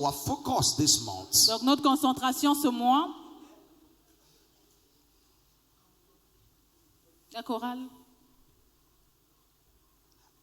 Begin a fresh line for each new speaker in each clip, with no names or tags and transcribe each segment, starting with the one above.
Our focus this month
Donc notre concentration ce mois, la chorale.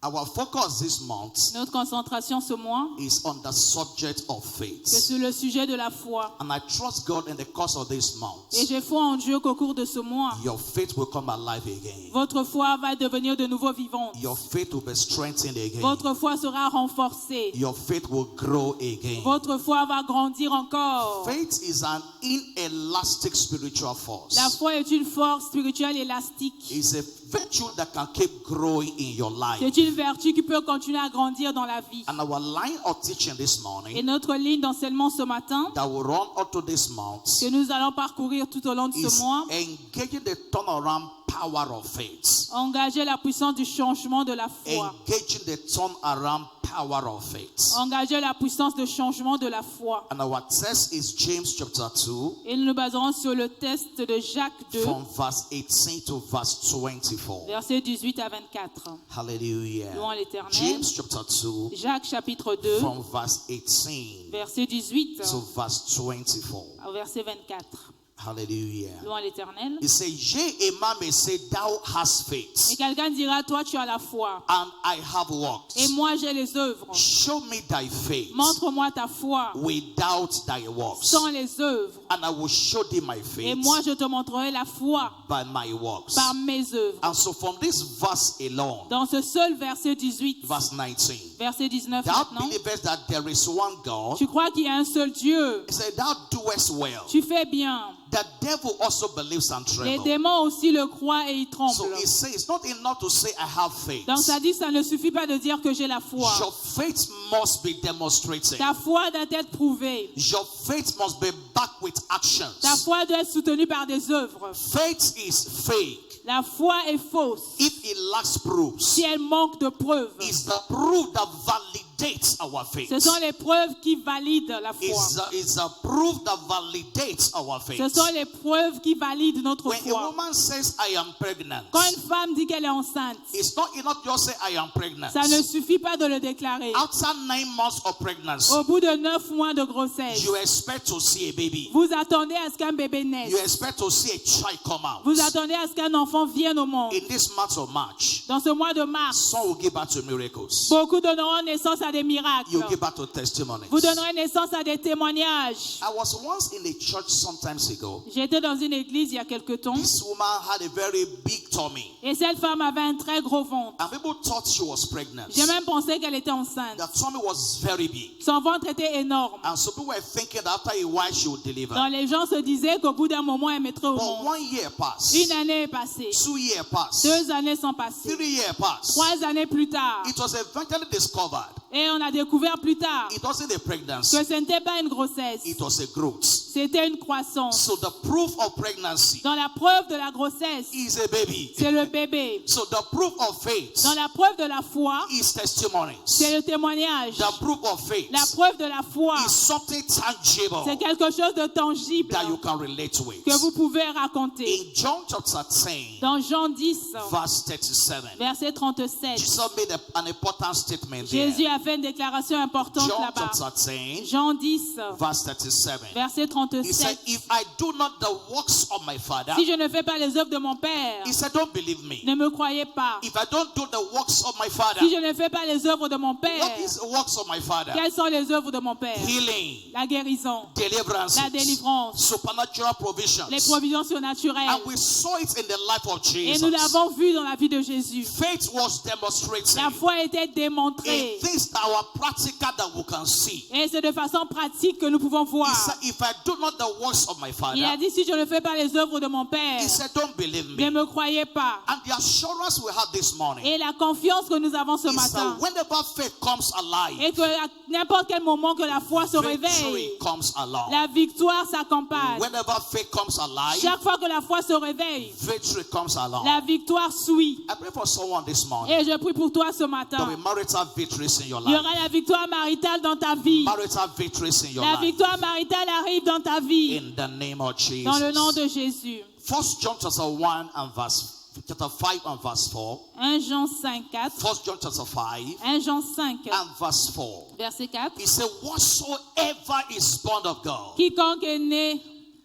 Our focus this month
Notre concentration ce mois,
is on the subject of
c'est
faith.
sur le sujet de la foi.
And I trust God in the course of this month,
Et j'ai foi en Dieu qu'au cours de ce mois,
your faith will come alive again.
votre foi va devenir de nouveau vivante.
Your faith will be strengthened again.
Votre foi sera renforcée.
Your faith will grow again.
Votre foi va grandir encore.
Faith is an inelastic spiritual force.
La foi est une force spirituelle élastique.
It's a virtue that can keep growing in your life.
C'est une vertu qui peut continuer à grandir dans la vie.
And our line of teaching this
Et
morning
notre ligne d'enseignement ce matin,
that will run up to this month
que nous allons parcourir tout au long de
is
ce mois,
engaging the turnaround power of faith.
engager la puissance du changement de la foi.
Engaging the turnaround power of faith.
Engager la puissance de changement de la foi.
And our text is James chapter 2
Et nous nous baserons sur le texte de Jacques 2,
from verse 18 to verse 24.
versets 18 à 24.
Hallelujah.
Louons l'Éternel.
James chapter 2
Jacques chapitre 2,
from verse 18
verset 18
to verse 24.
au verset 24.
Hallelujah.
Louons l'Éternel.
He says, yea, a man may say, thou hast faith,
Et quelqu'un dira, toi tu as la foi,
and I have works.
et moi j'ai les œuvres.
Show me thy faith
Montre-moi ta foi
without thy works,
sans les œuvres,
and I will show thee my
et
faith
moi je te montrerai la foi
by my works.
par mes œuvres.
And so from this verse alone,
Dans ce seul verset 18,
verse 19,
verset 19
thou
maintenant,
believest that there is one God.
tu crois qu'il y a un seul Dieu,
He said, thou doest well.
tu fais bien.
The devil also believes and
Les
trembles.
démons aussi le croient et ils
So
tremblent.
he says, it's not enough to say I have faith.
Donc ça dit, ça ne suffit pas de dire que j'ai la foi.
Your faith must be demonstrated.
Ta foi doit être prouvée.
Your faith must be backed with actions.
Ta foi doit être soutenue par des œuvres.
Faith is fake
La foi est fausse
if it lacks proofs.
si elle manque de preuves.
It's the proof that validates our faith.
Ce sont les preuves qui valident la foi.
It's a proof that validates our faith.
Ce sont les preuves qui valident notre
When a
foi.
woman says I am pregnant,
Quand une femme dit qu'elle est enceinte,
it's not enough to just say I am pregnant.
ça ne suffit pas de le déclarer.
After 9 months of pregnancy,
Au bout de 9 mois de grossesse,
you expect to see a baby.
vous attendez à ce qu'un bébé naisse.
You expect to see a child come out.
Vous attendez à ce qu'un enfant vienne au monde.
In this month of March,
Dans ce mois de mars,
some will give birth to miracles.
beaucoup donneront naissance à des miracles.
You give birth to testimonies.
Vous donnerez naissance à des témoignages.
I was once in a church sometimes ago.
J'étais dans une église il y a quelque temps
This woman had a very big tummy,
et cette femme avait un très gros ventre.
and people thought she was pregnant.
J'ai même pensé qu'elle était enceinte.
The tummy was very big,
Son ventre était énorme.
and so people were thinking that after a while she would deliver.
Donc les gens se disaient qu'au bout d'un moment, elle mettrait au
But
monde.
1 year passed,
Une année est passée.
2 years passed,
2 années sont passées.
3 years passed.
3 années plus tard.
It was eventually discovered
Et on a découvert plus tard
it wasn't a pregnancy,
que ce n'était pas une grossesse.
it was a growth.
C'était une croissance.
So the proof of pregnancy
Dans la preuve de la grossesse,
is a baby.
c'est le bébé.
So the proof of faith
Dans la preuve de la foi,
is testimonies.
c'est le témoignage.
The proof of faith
La preuve de la foi,
is something tangible
c'est quelque chose de tangible
that you can relate with.
que vous pouvez raconter.
In John chapter 10,
Dans Jean 10,
verse 37,
verset 37,
Jesus made an important statement
Jésus
there.
a fait une déclaration importante
John
là-bas.
chapter 10,
Jean 10,
verse 37.
verset
He
37.
said, if I do not the works of my Father,
Si je ne fais pas les œuvres de mon Père,
he said, don't believe me.
ne me croyez pas.
If I don't do the works of my Father,
Si je ne fais pas les œuvres de mon
what
Père,
is the works of my Father?
quelles sont les œuvres de mon Père?
Healing,
La guérison,
deliverance,
la délivrance,
supernatural provisions.
les provisions surnaturelles.
And we saw it in the life of
Et
Jesus.
nous l'avons vu dans la vie de Jésus.
Faith was demonstrated
La foi était
in
démontrée.
things that were practical that we can see.
Et c'est de façon pratique que nous pouvons
He
voir.
said, if I do not the works of my
Il a
Father,
dit, si je ne fais pas les œuvres de mon Père,
he said, don't believe
ne
me.
me croyez pas.
And the assurance we have this morning
Et la confiance que nous avons ce
is
matin,
that whenever faith comes alive,
et qu'à n'importe quel moment que la foi se
victory
réveille,
comes along.
la victoire s'accompagne.
Whenever faith comes alive,
Chaque fois que la foi se réveille,
victory comes along.
la victoire suit.
I pray for someone this morning.
Et je prie pour toi ce
There
matin.
will be marital victories in your
Il y
life.
aura la victoire maritale dans ta vie.
Marital victories in your
La
life.
victoire maritale arrive dans ta vie.
In the name of
Dans le nom
Jesus.
de Jésus.
1 John chapter 1 and verse chapter 5 and verse 4.
1 Jean 5, 4.
1 John chapter 5
1 Jean 5,
and verse 4.
verset 4.
He said, whatsoever is born of God
Quiconque est né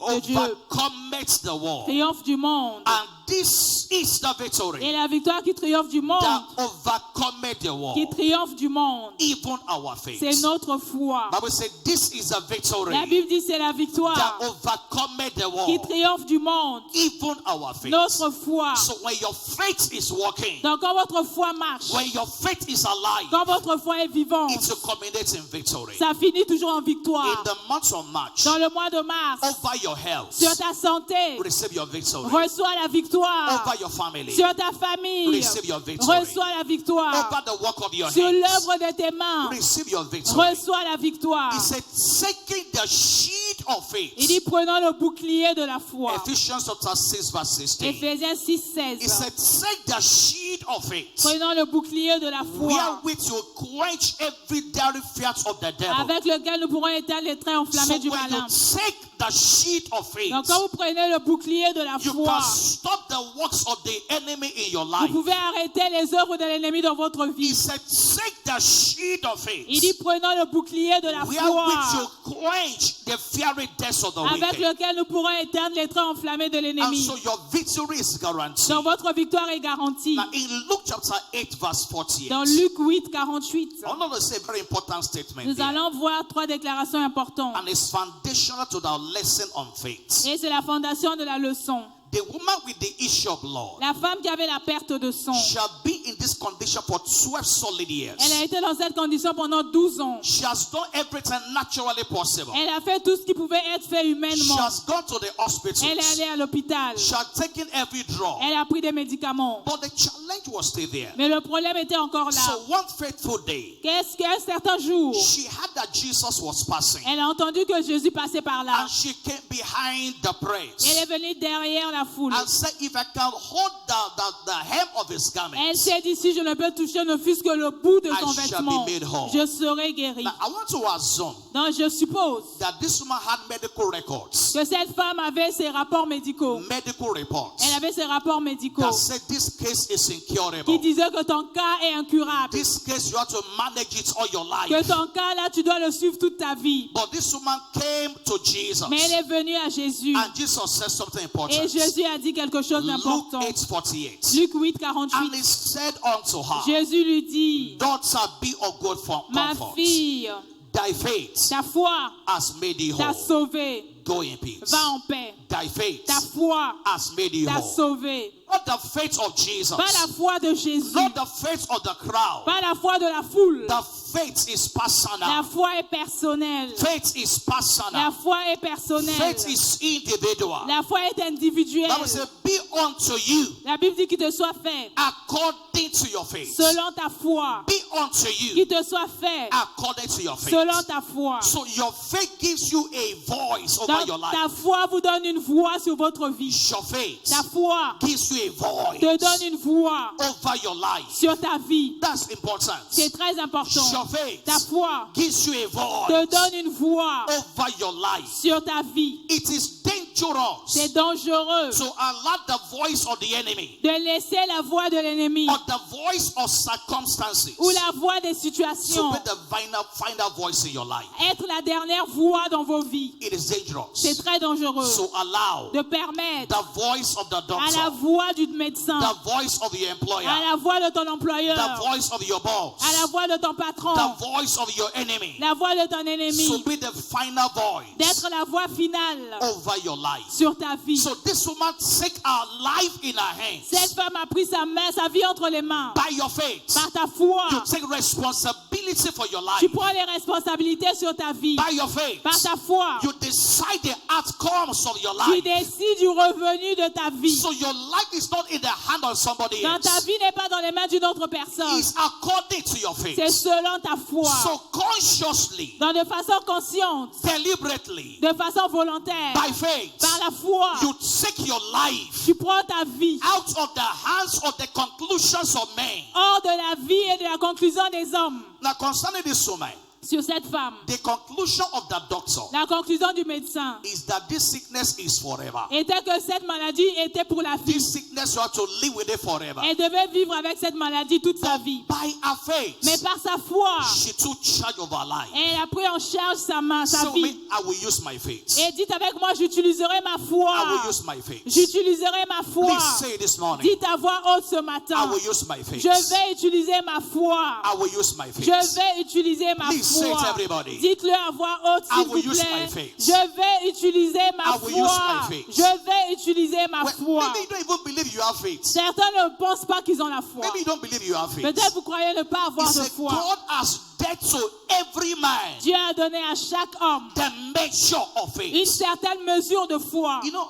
de Dieu
overcometh the world.
triomphe du monde.
And this is the victory
Et la victoire qui triomphe du monde,
that overcometh the
qui
world,
triomphe du monde,
even our faith.
c'est notre foi.
Bible said, this is a victory
La Bible dit c'est la victoire
that overcometh the
qui
world,
triomphe du monde,
even our faith.
notre foi.
So when your faith is working,
Donc quand votre foi marche,
when your faith is alive,
quand votre foi est vivante,
it will culminate in victory.
ça finit toujours en
In
victoire.
the month of March,
Dans le mois de mars,
over your health,
sur ta santé,
receive your victory.
reçois la victoire.
Over your family,
Sur ta famille,
receive your victory.
reçois la victoire.
Over the work of your
Sur
hands,
l'œuvre de tes mains,
receive your victory.
reçois la victoire.
He said, taking the shield of faith.
Il dit prenons le bouclier de la foi.
Ephesians chapter 6 verse 16.
Éphésiens 6,
He
16.
said, take the shield of faith,
Prenons le bouclier de la foi,
wherewith you quench every dirty fiat of the devil.
avec lequel nous pourrons éteindre les traits
So
enflammés du
when you
malin.
take the shield of faith,
Donc quand vous prenez le bouclier de la
you
foi,
can stop the works of the enemy in your
vous
life.
pouvez arrêter les œuvres de l'ennemi dans votre
He
vie.
said, take the shield of faith,
Il dit prenons le bouclier de la
wherewith
foi,
you quench the fiery deaths of the
avec
wicked.
lequel nous pourrons éteindre les traits enflammés de
And
l'ennemi.
so your victory is guaranteed.
Donc votre victoire est garantie.
Now in Luke chapter 8 verse 48,
Dans Luc 8, 48,
I want to say a very important statement
nous
here.
allons voir 3 déclarations importantes.
And it's foundational to our lesson on faith.
Et c'est la fondation de la leçon.
The woman with the issue of blood
La femme qui avait la perte de sang,
shall be in this condition for 12 solid years.
elle a été dans cette condition pendant 12 ans.
She has done everything naturally possible.
Elle a fait tout ce qui pouvait être fait
She
humainement.
has gone to the hospital.
Elle est allée à l'hôpital.
She has taken every drug.
Elle a pris des médicaments.
But the challenge was still there.
Mais le problème était encore là.
So one faithful day,
Qu'est-ce qu'un certain jour,
she heard that Jesus was passing.
elle a entendu que Jésus passait par là.
And she came behind the praise.
Elle est venue derrière la foule.
And said, if I can hold the hem of his garment,
Elle s'est dit, si je ne peux toucher ne fût-ce que le bout de son
I shall
vêtement,
be made whole.
je serai guérie.
now I want to assume
Donc je suppose
that this woman had medical records.
que cette femme avait ses rapports médicaux.
Medical reports
Elle avait ses rapports médicaux
that said this case is
qui
incurable.
disaient que ton cas est incurable.
This case you have to manage it all your
Que
life.
ton cas là, tu dois le suivre toute ta vie.
But this woman came to Jesus.
Mais elle est venue à Jésus.
And Jesus said something important.
Et Jésus a dit quelque chose
Luke
d'important.
8:48.
Luc 8,
And
48.
he said unto her,
Jésus lui dit,
daughter, be of good
ma
comfort.
fille,
Thy faith
ta foi
has made thee
t'a
whole.
sauvée.
Go in peace.
Va en paix.
Thy faith
Ta foi
has made thee
t'a
whole.
sauvée.
Not the faith of Jesus.
Pas la foi de Jésus.
Not the faith of the crowd.
Pas la foi de la foule.
The faith is
La
personal.
foi est personnelle.
Faith is
La
personal.
foi est personnelle.
Faith is individual.
La foi est individuelle.
Bible says, be unto you
La Bible dit qu'il te soit fait
according to your faith.
selon ta foi.
Be unto
Qu'il
you
te soit fait
according to your faith.
selon ta foi.
So your faith gives you a voice over
Donc
your
ta
life.
foi vous donne une voix sur votre vie.
Your faith
Ta foi
gives you a voice
te donne une voix
over your life.
sur ta vie.
That's important.
C'est très important.
Your faith
Ta foi
gives you a
te
voice
donne une voix
over your life.
sur ta vie.
It is dangerous
C'est dangereux
to allow the voice of the enemy
de laisser la voix de l'ennemi
or the voice of circumstances
ou la voix des
to
situations
be the final voice in your life.
être la dernière voix dans vos vies.
It is dangerous.
C'est très dangereux
So allow
de permettre
the voice of the
à la
doctor,
voix du médecin,
the voice of your employer,
à la voix de ton employeur,
the voice of your boss,
à la voix de ton patron,
the voice of your enemy
la voix de ton
to
ennemi,
be the final voice
d'être la voix finale
over your life.
sur ta vie.
So this woman take our life in her hands.
Cette femme a pris sa main, sa vie entre les mains.
By your faith,
Par ta foi,
you take responsibility for your life.
tu prends les responsabilités sur ta vie.
By your faith,
Par ta foi,
you decide the outcomes of your
tu
life.
décides du revenu de ta vie.
So your life is not in the hand of somebody
Dans ta
else.
vie n'est pas dans les mains d'une autre personne.
It's according to your faith.
C'est selon ta foi.
So consciously,
Donc de façon consciente,
deliberately,
de façon volontaire,
by faith,
par la foi,
you take your life
tu prends ta vie
out of the hands of the conclusions of men.
hors de la vie et de la conclusion des hommes.
Now concerning this woman,
sur cette femme.
The conclusion of that doctor
La conclusion du médecin
is that this sickness is forever.
était que cette maladie était pour la vie.
This sickness, you have to live with it forever.
Elle devait vivre avec cette maladie toute sa vie.
By her faith,
Mais par sa foi,
she took charge of her life.
elle a pris en charge sa
So
vie.
me, I will use my faith.
Et dites avec moi, j'utiliserai ma
I
foi.
will use my faith.
J'utiliserai ma foi.
Please say this morning.
Dites à voix haute ce
I
matin.
will use my faith.
Je vais utiliser ma foi.
I will use my faith.
Je vais utiliser ma
Please say it,
foi.
everybody.
Dites-le à voix haute,
I
s'il vous
will use
plaît.
my faith.
Je vais utiliser ma
I will use my
foi.
faith.
Je vais utiliser ma
Well,
foi.
maybe you don't even believe you have faith.
Certains ne pensent pas qu'ils ont la foi.
Maybe you don't believe you have faith.
Peut-être vous croyez ne pas avoir
He
de
said,
foi.
God has dealt to every man
Dieu a donné à chaque homme
the measure of
une
faith.
certaine mesure de foi.
You know,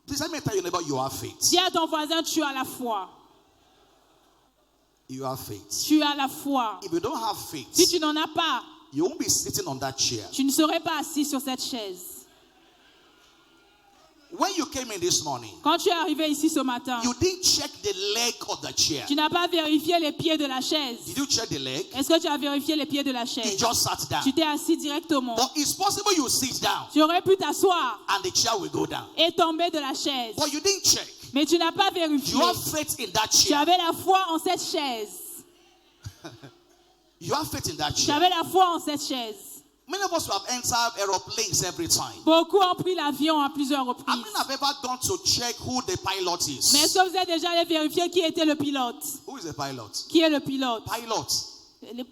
please let me tell you about you have faith.
Dis à ton voisin, tu as la foi.
You have faith.
Tu as la foi.
If you don't have
Si
faith,
tu n'en as pas,
you won't be sitting on that chair.
tu ne serais pas assis sur cette chaise.
When you came in this morning,
Quand tu es arrivé ici ce matin,
you didn't check the leg of the chair.
tu n'as pas vérifié les pieds de la chaise.
Did you check the leg?
Est-ce que tu as vérifié les pieds de la
You
chaise?
just sat down.
Tu t'es assis directement.
But it's possible you sit down
Tu aurais pu t'asseoir
and the chair will go down.
et tomber de la chaise.
But you didn't check.
Mais tu n'as pas vérifié.
You have faith in that
Tu
chair.
avais la foi en cette chaise.
You have faith in that
Tu
chair.
avais la foi en cette chaise.
Many of us have entered aeroplanes every time.
Beaucoup ont pris l'avion à plusieurs
I
reprises.
mean, I've ever gone to check who the pilot
Mais est-ce
is.
que vous êtes déjà allé vérifier qui était le pilote?
Who is the pilot?
Qui est le pilote?
Pilot.
Le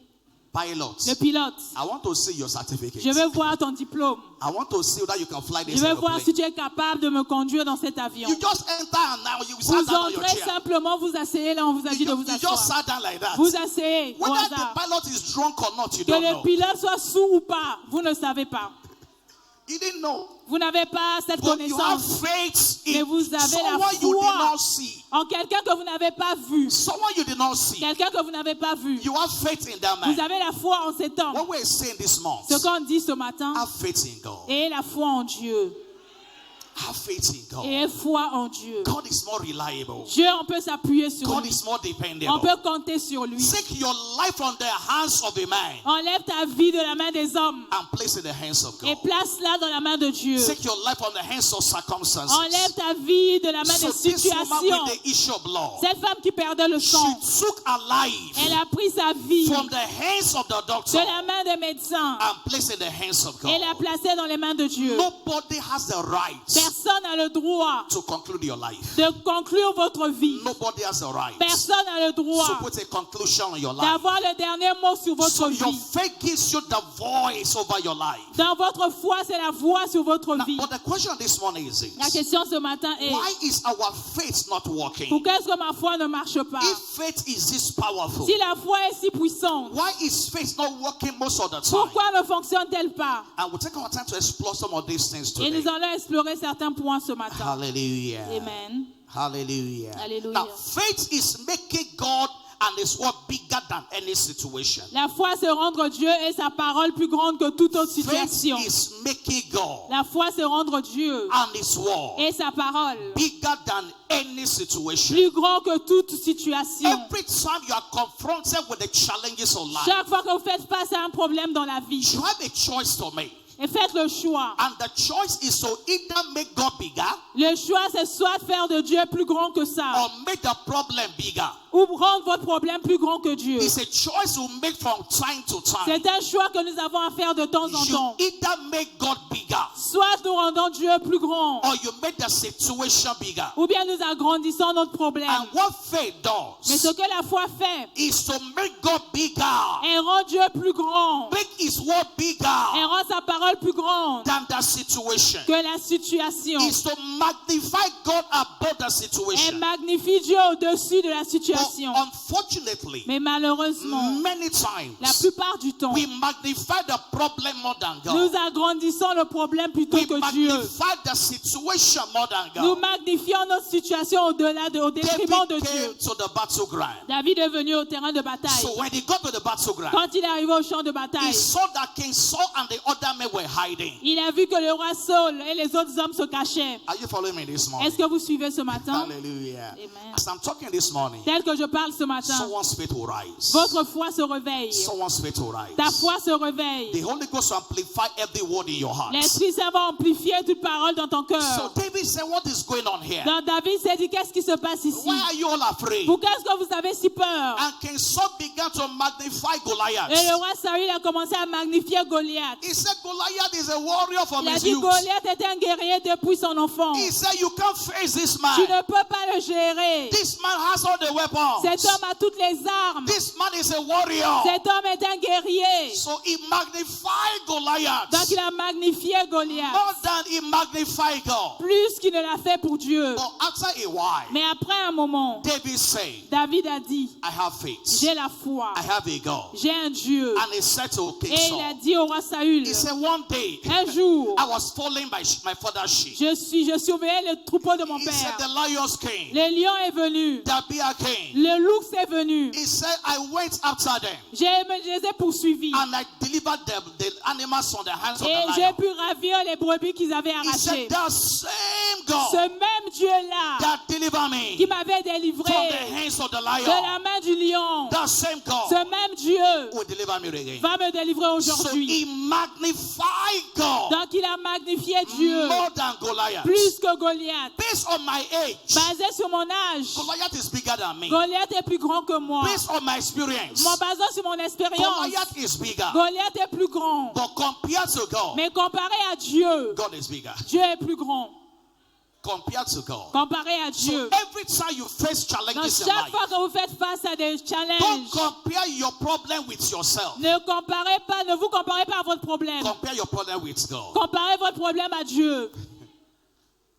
Pilot.
pilote.
I want to see your certificate.
Je veux voir ton diplôme.
I want to see that you can fly
Je
this
veux voir
aeroplane.
si tu es capable de me conduire dans cet avion.
You just enter and now you
Vous
sat down on your
entrez
chair.
simplement, vous asseyez là, on vous a dit de vous
You just
asseoir.
sat down like that.
Vous asseyez au
Whether the
hasard.
pilot is drunk or not, you
Que
don't
le
know.
pilote soit sourd ou pas, vous ne savez pas.
You didn't know.
Vous n'avez pas cette
But you have
connaissance
faith
Mais
in
vous avez la
someone you did
foi.
not see.
en quelqu'un que vous n'avez pas vu.
Someone you did not see.
Quelqu'un que vous n'avez pas vu.
You have faith in that
Vous
man.
avez la foi en cet homme.
What we're saying this month,
Ce qu'on dit ce matin,
have faith in God.
et la foi en Dieu.
Have faith in God.
Et foi en Dieu.
God is more reliable.
Dieu, on peut s'appuyer sur
God
lui.
is more
On
dependable.
peut compter sur lui.
Take your life from the hands of a man
Enlève ta vie de la main des hommes
and place it in the hands of
et
God.
place-la dans la main de Dieu.
Take your life from the hands of circumstances.
Enlève ta vie de la main
So
des
this woman
situations.
with the issue of blood,
Cette femme qui perdait le
she
sang,
took her life
elle a pris sa vie
from the hands of the doctor
de la main des médecins
and placed it in the hands of
et l'a
God.
placée dans les mains de Dieu.
Nobody has the right
Personne n'a le droit
to conclude your life.
de conclure votre vie.
Nobody has the right
Personne n'a le
to
droit
put a conclusion on your life.
d'avoir le dernier mot sur votre
So your
vie.
faith gives you the voice over your life.
Dans votre foi, c'est la voix sur votre
Now,
vie.
but the question this morning is
La
this.
question ce matin est,
Why is our faith not working?
pourquoi est-ce que ma foi ne marche pas?
If faith is this powerful,
Si la foi est si puissante,
why is faith not working most of the time?
pourquoi ne fonctionne-t-elle pas?
And we'll take our time to explore some of these things
Et
today.
nous allons explorer certains points ce matin.
Hallelujah.
Amen.
Hallelujah.
Hallelujah.
Now, faith is making God and His word bigger than any situation.
La foi, c'est rendre Dieu et sa parole plus grande que toute autre
Faith
situation.
is making God
La foi, c'est rendre Dieu
and His word
et sa parole
bigger than any situation.
plus grand que toute situation.
Every time you are confronted with the challenges of life,
Chaque fois que vous faites face à un problème dans la vie,
you have a choice to make.
et faites le choix.
And the choice is to either make God bigger
Le choix, c'est soit faire de Dieu plus grand que ça,
or make the problem bigger.
ou rendre votre problème plus grand que Dieu.
It's a choice you make from time to time.
C'est un choix que nous avons à faire de temps en
You
temps.
either make God bigger
Soit nous rendons Dieu plus grand,
or you make the situation bigger.
ou bien nous agrandissons notre problème.
And what faith
Mais ce
does
que la foi fait,
is to make God bigger,
elle rend Dieu plus grand.
make His word
Elle
bigger
rend sa parole plus grande
than the situation.
que la situation.
Is to magnify God above the
Elle
situation.
magnifie Dieu au-dessus de la
But
situation.
unfortunately,
Mais malheureusement,
many
la
times
plupart du temps,
we magnify the problem more than
nous
God.
agrandissons le problème plutôt
We
que Dieu.
magnify the situation more than
Nous
God.
magnifions notre situation au détriment de
David
Dieu.
came to the battleground.
David est venu au terrain de bataille.
So when he got to the battleground,
Quand il est arrivé au champ de
he
bataille,
saw that King Saul and the other men were hiding.
il a vu que le roi Saul et les autres hommes se cachaient.
Are you following me this morning?
Est-ce que vous suivez ce matin?
Hallelujah.
Amen.
As I'm talking this morning,
Tel que je parle ce matin,
someone's faith will rise.
votre foi se réveille.
Someone's faith will
Ta
rise.
foi se
The
réveille.
Holy Ghost will amplify every word in your heart.
L'Esprit Saint va amplifier toute parole dans ton
So
cœur.
David said, what is going on here?
Donc David s'est dit, qu'est-ce qui se passe ici?
Why are you all afraid?
Pourquoi est-ce que vous avez si peur?
And King Saul began to magnify
Et
Goliath.
le roi Saül a commencé à magnifier Goliath.
He said Goliath is a warrior from
Il a
his
dit
youth.
Goliath était un guerrier depuis son enfance.
He said you can't face this
Tu
man.
ne peux pas le gérer.
This man has all the weapons.
Cet homme a toutes les armes.
This man is a warrior.
Cet homme est un guerrier.
So he magnified Goliath
Donc il a magnifié Goliath.
more than he magnified God.
Plus qu'il ne l'a fait pour Dieu.
But after a while,
Mais après un moment,
David said,
David a dit,
I have faith.
j'ai la foi.
I have a God.
J'ai un Dieu.
And he said to King
Et il a
Saul,
dit au roi Saül,
he said, one day
un jour,
I was following my father's sheep.
je surveillais le troupeau de mon
He said,
père.
the lions came.
Le lion est venu.
The bear came.
Le loup est venu.
He said, I went after them
Je les ai poursuivis.
and I delivered them, the animals from the hands of
Et
the
j'ai
lion.
pu ravir les brebis qu'ils avaient
He
arrachées.
said, the same
Ce
God
même Dieu-là
that delivered
qui
me
m'avait
from
délivré
the hands of the
de la
lion,
main du lion,
the same
ce
God
même Dieu
will deliver me again.
va me délivrer
So
aujourd'hui.
he magnified God
Donc il a magnifié Dieu
more than Goliath.
plus que Goliath.
Based on my age,
Basé sur mon âge,
Goliath is bigger than me.
Goliath est plus grand que moi.
Based on my experience,
Basé sur mon expérience,
Goliath is bigger.
Goliath est plus grand.
But compared to God,
Mais comparé à Dieu,
God is bigger.
Dieu est plus grand.
Compared to God.
Comparé à
So
Dieu.
every time you face
Donc
challenges in
chaque
life,
fois que vous faites face à des
don't
challenges,
compare your problem with yourself.
ne vous comparez pas à votre problème.
Compare your problem with God.
Comparez votre problème à Dieu.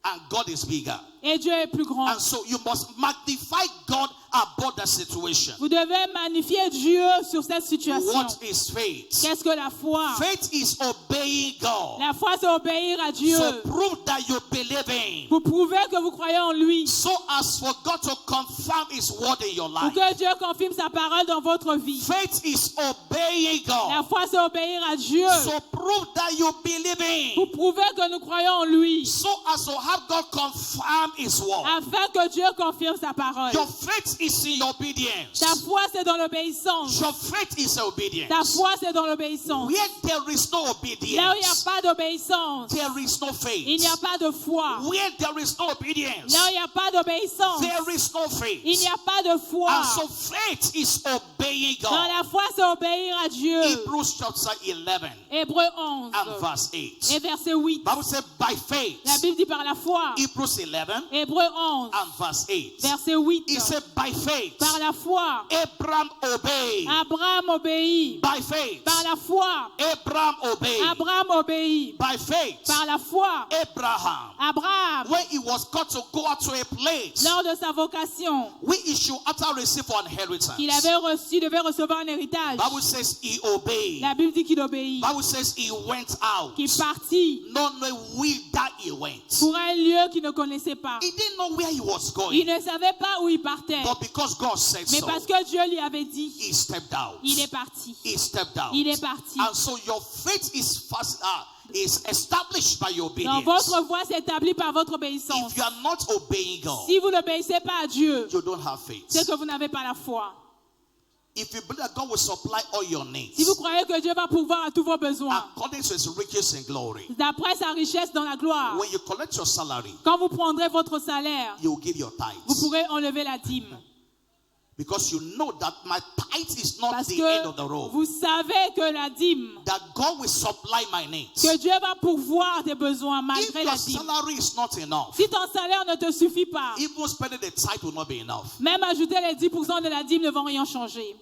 And God is bigger.
Et Dieu est plus grand.
And so you must magnify God about the situation.
Vous devez magnifier Dieu sur cette situation.
What is faith?
Qu'est-ce que la foi?
Faith is obeying God.
La foi, c'est obéir à Dieu.
So prove that you believe in.
Vous prouvez que vous croyez en lui.
So as for God to confirm his word in your
Pour
life.
que Dieu confirme sa parole dans votre vie.
Faith is obeying
La
God.
foi, c'est obéir à Dieu.
So prove that you believe
Pour
in.
prouver que nous croyons en lui.
So as to have God confirm his word.
Afin que Dieu confirme sa parole.
Your faith is in your obedience.
Ta foi, c'est dans l'obéissance.
Your faith is obedience.
Ta foi, c'est dans l'obéissance.
Where there is no
Là où il n'y a
obedience,
pas d'obéissance,
there is no
il n'y a
faith.
pas de foi.
Where there is no obedience,
Là où il n'y a pas d'obéissance,
there is no
il n'y
faith.
a pas de foi.
And so faith is obeying
Dans
God.
la foi, c'est obéir à Dieu.
Hebrews chapter 11
Hébreux 11
and verse
et
8.
verset 8.
Bible says by faith.
La Bible dit par la foi.
Hebrews 11
Hébreux 11
and verse 8.
verset 8.
He said by faith.
Par la foi,
Abraham obeyed.
Abraham obéit.
By faith.
Par la foi,
Abraham obeyed.
Abraham obéit.
By faith.
Par la foi,
Abraham,
Abraham,
when he was called to go out to a place
lors de sa vocation
where he should after receive for inheritance.
qu'il avait reçu, devait recevoir un héritage.
Bible says he obeyed.
La Bible dit qu'il obéit.
Bible says he went out.
Qu'il partit
Not knowing where that he went.
pour un lieu qu'il ne connaissait pas.
He didn't know where he was
Il
going.
ne savait pas où il partait.
But because God said
Mais
so,
parce que Dieu lui avait dit,
he stepped out.
il est parti.
He stepped out.
Il est parti.
And so your faith is established by your
Donc
obedience.
votre voie s'établit par votre obéissance.
If you are not obeying God,
Si vous n'obéissez pas à Dieu,
you don't have faith.
c'est que vous n'avez pas la foi.
If you believe that God will supply all your needs
Si vous croyez que Dieu va pourvoir à tous vos besoins,
according to his riches in glory,
d'après sa richesse dans la gloire,
when you collect your salary,
quand vous prendrez votre salaire,
you will give your
vous
tithes.
pourrez enlever la dîme.
Because you know that my tithe is not
Parce
the end of the
que
road.
vous savez que la dîme,
That God will supply my needs.
que Dieu va pourvoir tes besoins
If
malgré
your
la dîme.
salary is not enough,
Si ton salaire ne te suffit pas,
even spending the tithe will not be enough.
même ajouter les 10% de la dîme ne vont rien changer.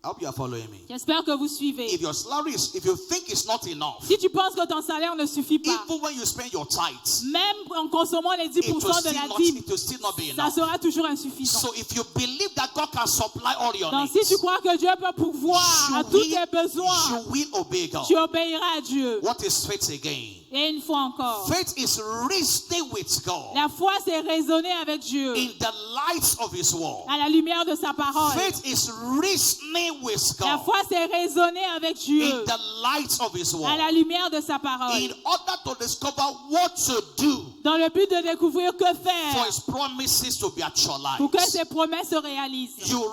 I hope you are following me.
J'espère que vous suivez.
If your salary is, if you think it's not enough,
Si tu penses que ton salaire ne suffit pas,
even when you spend your tithes,
même en consommant les 10%
it will
de la dîme,
it will still not be
ça
enough.
sera toujours insuffisant.
So if you believe that God can supply all your
Donc si
needs,
tu crois que Dieu peut pourvoir à tous tes besoins,
you will obey God.
tu obéiras à Dieu.
What is faith again?
Et une fois encore,
Faith is reasoning with God
la foi c'est raisonner avec Dieu
in the light of His word.
à la lumière de sa parole.
Faith is reasoning with
La
God
foi c'est raisonner avec Dieu
in the light of His
à la
word.
lumière de sa parole.
In order to discover what to do
Dans le but de découvrir que
for
faire
His promises to be actualized.
pour que ses promesses se réalisent.
You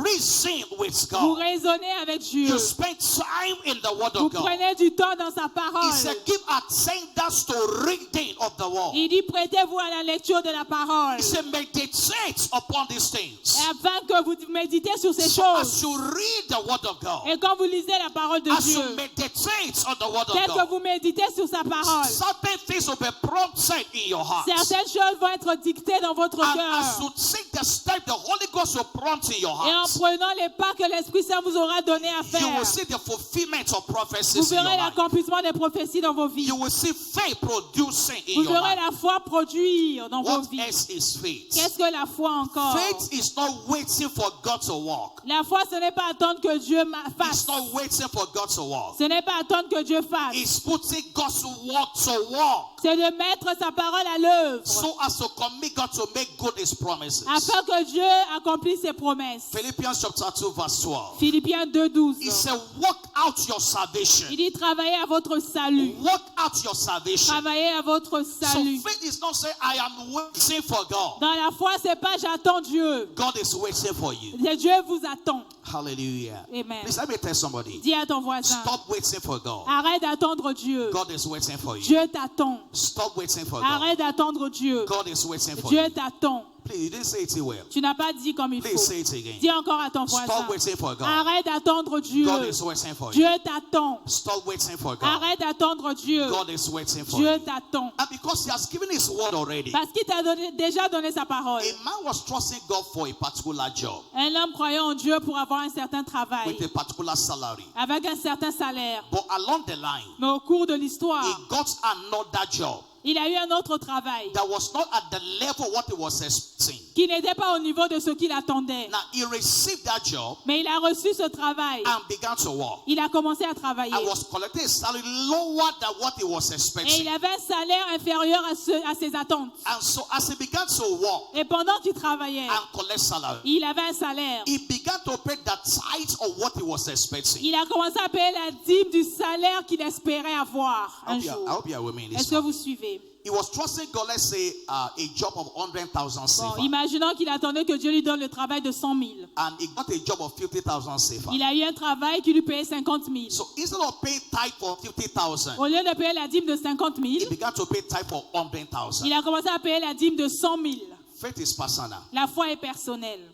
reason with
Vous
God.
raisonnez avec Dieu.
You spend time in the Word
Vous
of God.
prenez du temps dans sa
He
parole.
said, give attendance to reading of the word.
Il dit prêtez-vous à la lecture de la parole.
He said, meditate upon these
Et
things.
afin que vous méditez sur ces
So
choses.
as you read the Word of God,
Et quand vous lisez la parole de
as you
Dieu,
meditate on the Word of
tel que
God,
vous méditez sur sa parole,
certain things will be prompted in your heart.
certaines choses vont être dictées dans votre
And
cœur.
as you take the step, the Holy Ghost will prompt in your
Et en
heart.
prenant les pas que l'Esprit Saint vous aura donné à
You
faire,
will see the fulfillment of
vous
prophecies in your
verrez
life.
l'accomplissement des prophéties dans vos vies.
You will see faith producing in
Vous
your
verrez
life.
la foi produire dans vos
What
vies.
else is faith?
Qu'est-ce que la foi encore?
Faith is not waiting for God to walk.
La foi, ce n'est pas attendre que Dieu fasse.
It's not waiting for God to walk.
Ce n'est pas attendre que Dieu fasse.
It's putting God's word to walk
C'est de mettre sa parole à l'œuvre
so as to commit God to make good His promises.
afin que Dieu accomplisse ses promesses.
Philippians chapter 2 verse 12.
Philippiens 2:12.
He said, work out your salvation.
Il dit travaillez à votre salut.
Work out your salvation.
Travaillez à votre
So
salut.
faith is not saying, I am waiting for God.
Dans la foi, c'est pas j'attends Dieu.
God is waiting for you.
C'est Dieu vous attend.
Hallelujah.
Amen.
Please let me tell somebody.
Dis à ton voisin,
Stop waiting for God.
arrête d'attendre Dieu.
God is waiting for you.
Dieu t'attend.
Stop waiting for God.
Arrête d'attendre Dieu.
God is waiting for
Dieu
you.
t'attend.
Please, you didn't say it well.
Tu n'as pas dit comme il
Please
faut.
say it again.
Dis encore à ton voisin,
Stop waiting for God.
arrête d'attendre Dieu.
God is waiting for you.
Dieu t'attend.
Stop waiting for God.
Arrête d'attendre Dieu.
God is waiting for
Dieu
you.
t'attend.
And because He has given His word already,
Parce qu'il t'a déjà donné sa parole.
a man was trusting God for a particular job
Un homme croyant en Dieu pour avoir un certain travail,
with a particular salary.
avec un certain salaire.
But along the line,
Mais au cours de l'histoire,
he got another job
il a eu un autre travail
that was not at the level what he was expecting.
qui n'était pas au niveau de ce qu'il attendait.
Now he received that job
Mais il a reçu ce travail.
and began to work.
Il a commencé à travailler.
I was collecting a salary lower than what he was
Et
expecting.
il avait un salaire inférieur à ses attentes.
And so as he began to work
Et pendant qu'il travaillait,
and collect salary,
il avait un salaire.
he began to pay the tithe of what he was expecting.
Il a commencé à payer la dîme du salaire qu'il espérait avoir un
I
jour.
hope you are with me in this
Est-ce que
one.
vous suivez?
He was trusting God, let's say, a job of 100,000
Bon,
sefa.
imaginons qu'il attendait que Dieu lui donne le travail de 100 000.
And he got a job of 50,000 sefa.
Il a eu un travail qui lui payait 50 000.
So instead of paying tithe for 50,000,
Au lieu de payer la dîme de 50 000,
he began to pay tithe for 100,000.
il a commencé à payer la dîme de 100 000.
Faith is personal.
La foi est personnelle.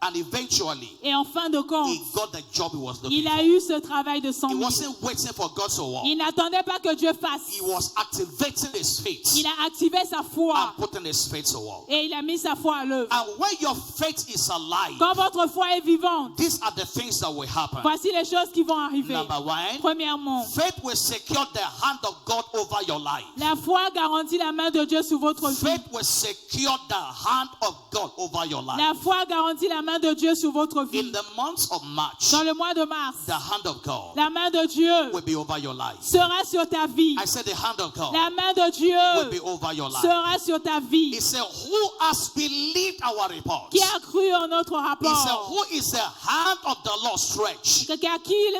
And eventually,
Et en fin de compte,
he got the job he was looking
il a
for.
eu ce travail de 100
He
000.
wasn't waiting for God to work.
Il n'attendait pas que Dieu fasse.
He was activating his faith
Il a activé sa foi
and putting his faith to work.
et il a mis sa foi à l'œuvre.
And when your faith is alive,
Quand votre foi est vivante,
these are the things that will happen.
voici les choses qui vont arriver.
Number one,
Premièrement,
faith will secure the hand of God over your life.
la foi garantit la main de Dieu sur votre vie.
Faith will secure the hand of God over your life.
La foi garantit la main de Dieu sur votre
In
vie.
the month of March,
Dans le mois de mars,
the hand of God
la main de Dieu
will be over your life.
sera sur ta vie.
I said the hand of God
La main de
will
Dieu
be over your life.
sera sur ta vie.
He said, who has believed our report?
Qui a cru en notre
He said,
rapport?
who is the hand of the Lord stretched?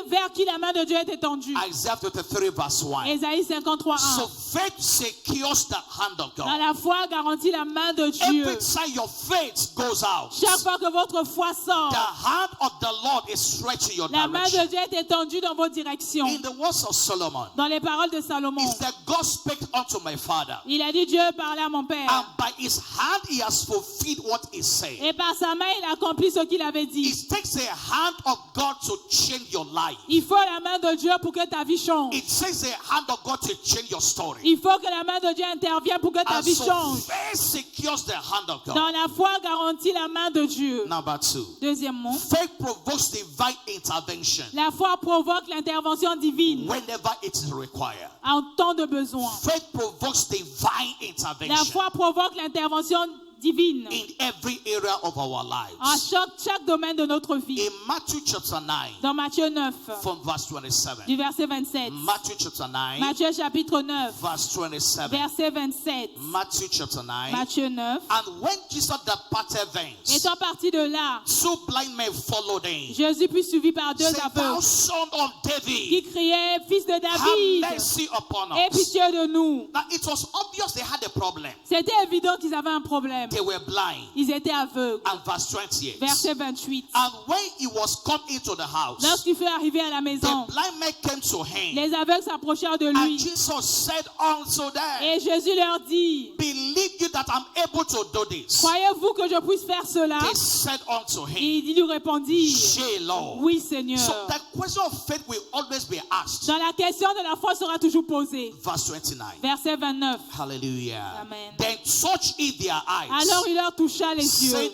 Vers qui la main de Dieu est étendue?
Isaiah 53 verse 1.
Ésaïe 53, 1.
So faith secures the hand of
Dans
God.
la foi garantit la main de Dieu.
Every time your faith goes out,
Chaque fois que votre foi sort,
the hand of the Lord is stretching your
la main de
direction.
Dieu est étendue dans vos directions.
In the words of Solomon,
Dans les paroles de Salomon,
he said, God spake unto my father,
il a dit Dieu parlait à mon père.
and by his hand he has fulfilled what he said.
Et par sa main, il accomplit ce qu'il avait dit.
It takes the hand of God to change your life.
Il faut la main de Dieu pour que ta vie change.
It takes the hand of God to change your story.
Il faut que la main de Dieu intervienne pour que ta
And
vie
so
change.
faith secures the hand of
Dans
God.
la foi garantit la main de Dieu.
Number Number 2.
Deuxièmement,
Faith provokes divine intervention
la foi provoque l'intervention divine
whenever it is required.
en temps de besoin.
Faith provokes divine
La
intervention
foi provoque l'intervention divine
in every area of our
en
lives.
chaque domaine de notre vie.
In Matthew chapter 9,
Dans Matthieu 9,
from verse 27.
du verset 27.
Matthew chapter 9,
Matthieu chapitre 9,
verse 27.
verset 27.
Matthew chapter 9.
Matthieu 9.
And when Jesus departed thence,
Étant parti de là,
2 blind men followed him.
Jésus fut suivi par 2
Say, thou
aveugles
son of
qui
David,
criaient, Fils de
have
David,
mercy upon
aie
us.
pitié de nous.
Now it was obvious they had a problem.
C'était évident qu'ils avaient un problème.
They were blind.
Ils étaient aveugles.
And verse 28.
Verset 28.
And when he was come into the house,
Lorsqu'il fut arrivé à la
the
maison,
blind men came to him.
les aveugles s'approchèrent de
And
lui.
Jesus said unto them,
Et Jésus leur dit,
believe you that I'm able to do this?
croyez-vous que je puisse faire cela?
They said unto him,
Et ils lui répondirent,
yea, Lord.
oui Seigneur.
So the question of faith will always be asked.
Dans la question de la foi sera toujours posée.
Verse 29.
Verset 29.
Hallelujah.
Amen.
Then touch ye their eyes,
Alors il leur toucha les
saying,
yeux.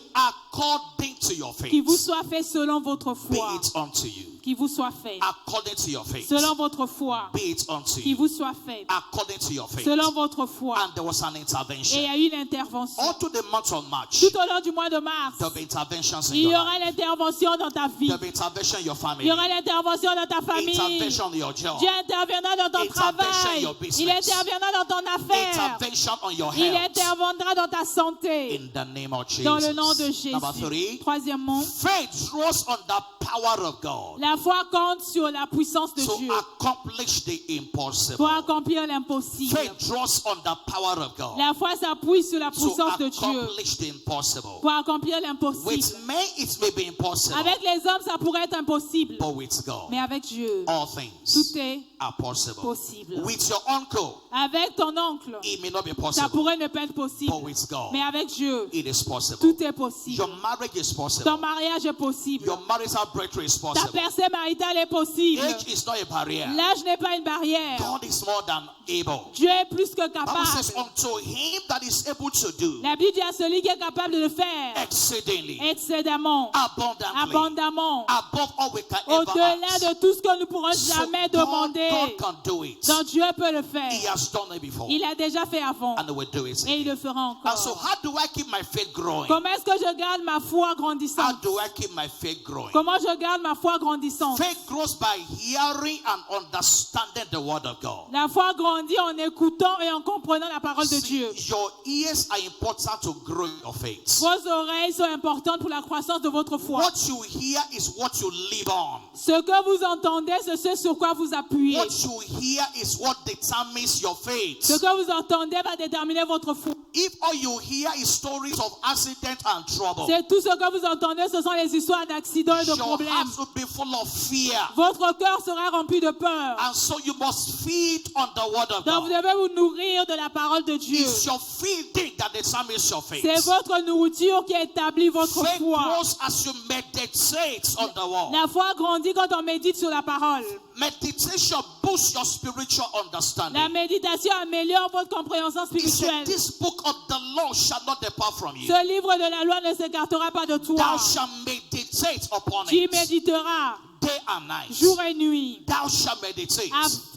according to your faith,
Qu'il vous soit fait selon votre
be
foi.
it unto you.
Qu'il vous soit fait.
According to your faith,
Selon votre foi.
be it unto
Qu'il
you.
vous soit fait.
According to your faith.
Selon votre foi.
And there was an
Et il y
intervention.
a eu l'intervention.
All to the month of March,
Tout au long du mois de mars,
there'll be interventions in
il
your
y aura
life.
l'intervention dans ta vie.
There'll be intervention in your
Il
family.
y aura l'intervention dans ta famille.
Intervention in your job.
Dieu interviendra dans ton
Intervention in
travail.
your business.
Il interviendra dans ton affaire.
Intervention on your
Il
health.
interviendra dans ta santé.
In the name of Jesus.
Dans le nom de Jésus.
Number 3.
Troisièmement,
Faith draws on the power of God
la foi compte sur la puissance de
to
Dieu
accomplish the impossible.
pour accomplir l'impossible.
Faith draws on the power of God
La foi s'appuie sur la
to
puissance de Dieu
accomplish the impossible.
pour accomplir l'impossible.
With men it may be impossible,
Avec les hommes, ça pourrait être impossible.
but with God
Mais avec Dieu,
all things
tout est
are possible.
possible.
With your uncle
Avec ton oncle,
it may not be
ça
possible,
pourrait ne pas être possible.
but with God
Mais avec Dieu,
it is possible.
tout est possible.
Your marriage is
Ton
possible.
mariage est possible.
Your marital breakthrough is
Ta
possible.
percée maritale est possible.
Age is not a barrier.
L'âge n'est pas une barrière.
God is more than able.
Dieu est plus que
Bible says,
capable.
unto him that is able to do
La Bible dit à celui qui est capable de le faire
exceedingly,
excédemment,
abundantly,
abondamment,
above all we can ever
au-delà
ask.
de tout ce que nous pourrons
So
jamais
God
demander.
can do it.
Donc Dieu peut le
He
faire.
has done it before,
Il l'a déjà fait avant
and he will do it.
et il le fera
And so,
encore.
how do I keep my faith growing?
Comment est-ce que je garde ma foi
How
grandissante?
do I keep my faith growing?
Comment je garde ma foi grandissante?
Faith grows by hearing and understanding the word of God.
La foi grandit en écoutant et en comprenant la parole de
See,
Dieu.
your ears are important to grow your faith.
Vos oreilles sont importantes pour la croissance de votre foi.
What you hear is what you live on.
Ce que vous entendez, c'est ce sur quoi vous appuyez.
What you hear is what determines your faith.
Ce que vous entendez va déterminer votre foi.
If all you hear is stories of accident and trouble,
C'est tout ce que vous entendez, ce sont les histoires d'accidents et de
your
problèmes.
heart will be full of fear.
Votre cœur sera rempli de peur.
And so you must feed on the word of
Donc vous
God.
devez vous nourrir de la parole de Dieu.
It's your feeding that determines your faith.
C'est votre nourriture qui établit votre
Faith
foi.
grows as you meditate on the word.
La foi grandit quand on médite sur la parole.
Meditation boosts your spiritual
La
understanding.
méditation améliore votre compréhension
He said,
spirituelle.
this book of the law shall not depart from you.
Ce livre de la loi ne s'écartera pas de toi.
Thou shalt meditate upon
Tu
it
méditeras
day and night.
jour et nuit.
Thou shalt meditate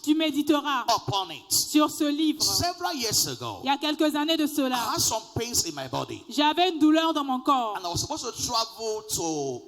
Tu méditeras
upon it.
sur ce livre.
Several years ago,
Il y a quelques années de
I
cela,
had some pains in my body,
j'avais une douleur dans mon corps.
and I was supposed to travel to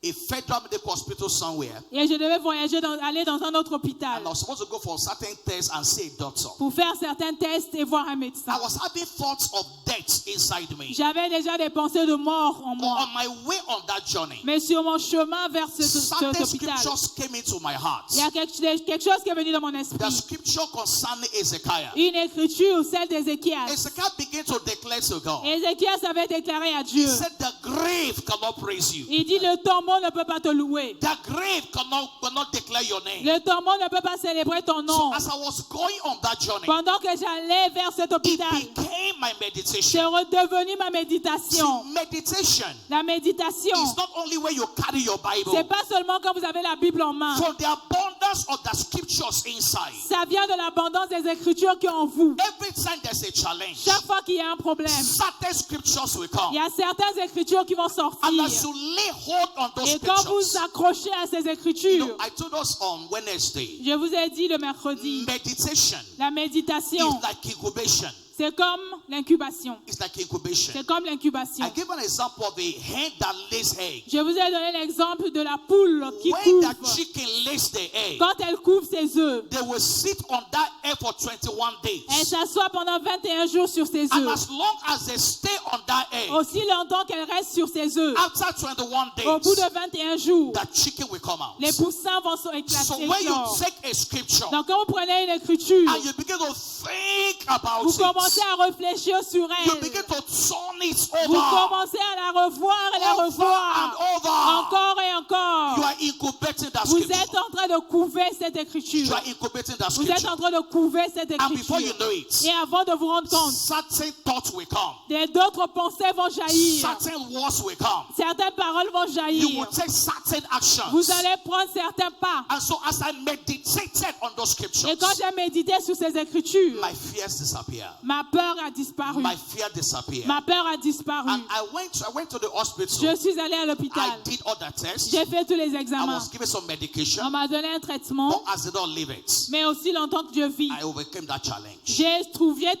a federal medical hospital somewhere,
Et je devais voyager, aller dans un autre hôpital
and I was supposed to go for certain tests and see a doctor.
pour faire certains tests et voir un médecin.
I was having thoughts of death inside me.
J'avais déjà des pensées de mort en moi.
On my way on that journey,
Mais sur mon chemin vers cet
certain
hôpital,
scriptures came into my heart.
il y a quelque chose qui est venu dans mon
The
esprit.
scripture concerning Ezekiel.
Une écriture, celle d'Ézéchias.
Ezekiel began to declare to God.
Ézéchias avait déclaré à
He
Dieu.
said, the grave cannot praise you.
Il dit, le tombeau ne peut pas te louer.
The grave cannot declare your name.
Le tombeau ne peut pas célébrer ton
So
nom.
as I was going on that journey,
Pendant que j'allais vers cet
it
hôpital,
became my
c'est
meditation.
redevenu ma
See,
méditation.
meditation
La méditation,
is not only where you carry your
c'est
Bible.
pas seulement quand vous avez la Bible en main.
From the abundance abundance of the scriptures inside.
Ça vient de l'abondance des écritures qui est en vous.
Every time there's a challenge,
Chaque fois qu'il y a un problème,
certain scriptures will
il
come.
y a certaines écritures qui vont
And
sortir.
as you lay hold on those
Et quand vous
scriptures,
accrochez à ces écritures,
I told us on Wednesday,
je vous ai dit le mercredi,
meditation
la méditation,
is like incubation.
c'est comme l'incubation.
It's like incubation.
C'est comme l'incubation.
I give an example of a hen that lays egg.
Je vous ai donné l'exemple de la poule qui
When the
couve.
chicken lays the egg,
Quand elle couve ses œufs,
they will sit on that egg for 21
elle
days.
s'assoit pendant 21 jours sur ses
And
œufs.
as long as they stay on that egg,
Aussi longtemps qu'elle reste sur ses œufs,
after 21
au bout
days,
de 21 jours,
the chicken will come out.
les poussins vont se
So
éclater.
when you
éclore.
take a scripture
Donc quand vous prenez une écriture,
and you begin to think about
vous commencez
it,
à réfléchir sur
you
elle.
begin to turn it
Vous
over.
commencez à la revoir et la
Over
revoir.
and over.
Encore et
You
encore.
are incubating that
Vous
scripture.
êtes en train de couver cette
You
écriture.
are incubating that
Vous êtes
scripture.
en train de couver cette
And before you
écriture.
know it,
Et avant de vous rendre compte,
certain thoughts will come.
d'autres pensées vont jaillir.
Certain words will come.
Certaines paroles vont
You
jaillir.
will take certain actions.
Vous allez prendre certains pas.
And so as I meditated on those scriptures,
Et quand j'ai médité sur ces écritures,
my fears disappear.
ma peur a disparu.
My fear disappeared.
Ma peur a disparu.
And I went to the hospital.
Je suis allée à
I
l'hôpital.
did all the tests.
J'ai fait tous les
I
examens.
was given some medication.
On m'a donné un traitement.
But as I don't leave it,
Mais aussi longtemps que je vis,
I overcame that challenge.
j'ai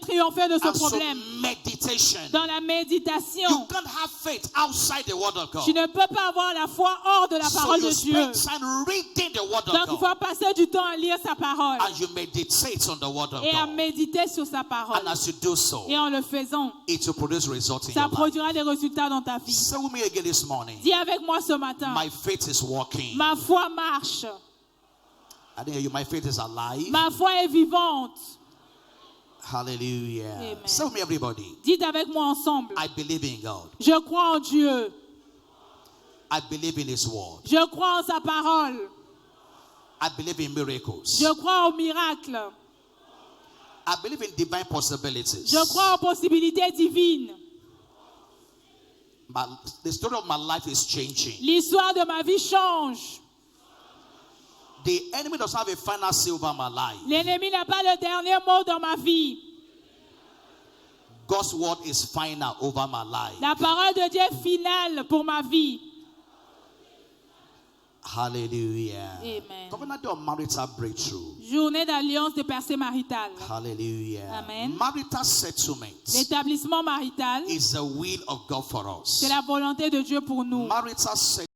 triomphé de ce
And so
problème.
meditation.
Dans la
You
méditation,
can't have faith outside the word of God.
tu ne peux pas avoir la foi hors de la
So
parole
you
de Dieu.
spend time reading the word
Donc il
of
faut
God.
passer du temps à lire sa parole
And you meditate on the word of
et à
God.
méditer sur sa parole.
And as you do so,
Et en le faisant,
it will produce results in
ça
your life.
produira des résultats dans ta vie.
Say with me again this morning.
Dis avec moi ce matin,
My faith is working.
ma foi marche,
I didn't hear you. My faith is alive.
ma foi est vivante.
Hallelujah.
Amen.
Say with me, everybody.
Dites avec moi ensemble,
I believe in God.
je crois en Dieu,
I believe in His word.
je crois en sa parole,
I believe in miracles.
je crois aux miracles,
I believe in divine possibilities.
je crois aux possibilités divines.
The story of my life is changing.
L'histoire de ma vie change.
The enemy doesn't have a final say over my life.
L'ennemi n'a pas le dernier mot dans ma vie.
God's word is final over my life.
La parole de Dieu est finale pour ma vie.
Hallelujah.
Amen.
Covenant day of marital breakthrough.
Journée d'alliance de percée maritale.
Hallelujah.
Amen.
Marital settlement
L'établissement marital,
is the will of God for us.
c'est la volonté de Dieu pour nous.
Marital settlement